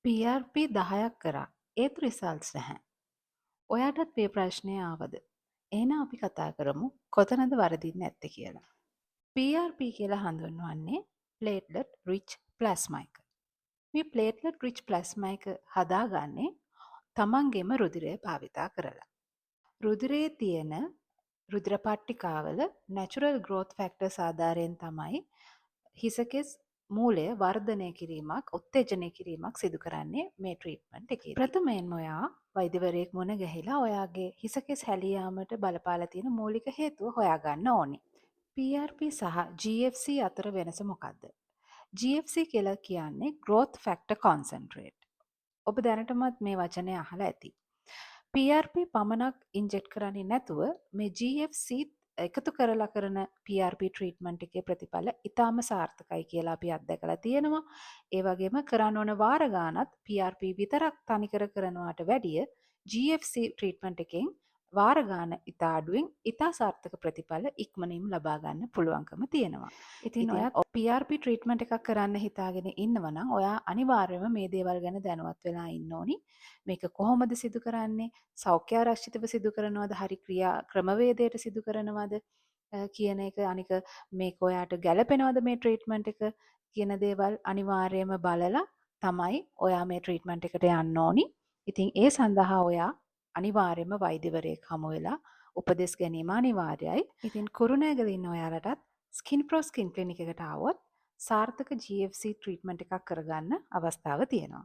PRP 10ක් කරා. ඒත් රිසල්ට්ස් නැහැ. ඔයාටත් මේ ප්‍රශ්නය ආවද? එහෙනම් අපි කතා කරමු කොතනද වරදින්නේ නැත්තේ කියලා. PRP කියලා හඳුන්වන්නේ platelet rich plasma එක. මේ platelet rich plasma එක හදාගන්නේ තමන්ගේම රුධිරය භාවිතා කරලා. රුධිරයේ තියෙන රුධිර පට්ටිකාවල natural growth factors ආධාරයෙන් තමයි හිසකෙස් මූලය වර්ධනය කිරීමක් උත්තේජනය කිරීමක් සිදු කරන්නේ මේ ට්‍රීට්මන්ට් එකේදී. ප්‍රථමයෙන්ම ඔයා වෛද්‍යවරයෙක් මුණ ගැහිලා ඔයාගේ හිසකෙස් හැලී යාමට බලපාලා තියෙන මූලික හේතුව හොයාගන්න ඕනේ. PRP සහ GFC අතර වෙනස මොකක්ද? GFC කියලා කියන්නේ growth factor concentrate. ඔබ දැනටමත් මේ වචනය අහලා ඇති. PRP පමණක් ඉන්ජෙක්ට් කරන්නේ නැතුව මේ GFC එකතු කරලා කරන PRP ට්‍රීට්මන්ට් එකේ ප්‍රතිඵල ඉතාම සාර්ථකයි කියලා අපි අත්දැකලා තියෙනවා. ඒ වගේම කරන්න ඕන වාර ගානත් PRP විතරක් තනිකර කරනවාට වැඩිය GFC ට්‍රීට්මන්ට් එකෙන් වාර ගාන ඉතා අඩුවෙන් ඉතා සාර්ථක ප්‍රතිඵල ඉක්මනින්ම ලබා ගන්න පුළුවන්කම තියෙනවා. ඉතින් ඔයා PRP ට්‍රීට්මන්ට් එකක් කරන්න හිතාගෙන ඉන්නවා නම් ඔයා අනිවාර්යයෙන්ම මේ දේවල් ගැන දැනුවත් වෙලා ඉන්න ඕනි. මේක කොහොමද සිදු කරන්නේ? සෞඛ්‍යාරක්ෂිතව සිදු කරනවද? හරි ක්‍රමවේදයට සිදු කරනවද? කියන එක අනික මේක ඔයාට ගැළපෙනවද මේ ට්‍රීට්මන්ට් එක කියන දේවල් අනිවාර්යයෙන්ම බලලා තමයි ඔයා මේ ට්‍රීට්මන්ට් එකට යන්න ඕනි. ඉතින් ඒ සඳහා ඔයා අනිවාර්යයෙන්ම වෛද්‍යවරයෙක් හමු වෙලා උපදෙස් ගැනීම අනිවාර්යයි. ඉතින් කුරුණෑගල ඉන්න ඔයාලටත් ස්කින් ප්‍රෝ ස්කින් ක්ලිනික් එකට ආවොත් සාර්ථක GFC ට්‍රීට්මන්ට් එකක් කරගන්න අවස්ථාව තියෙනවා.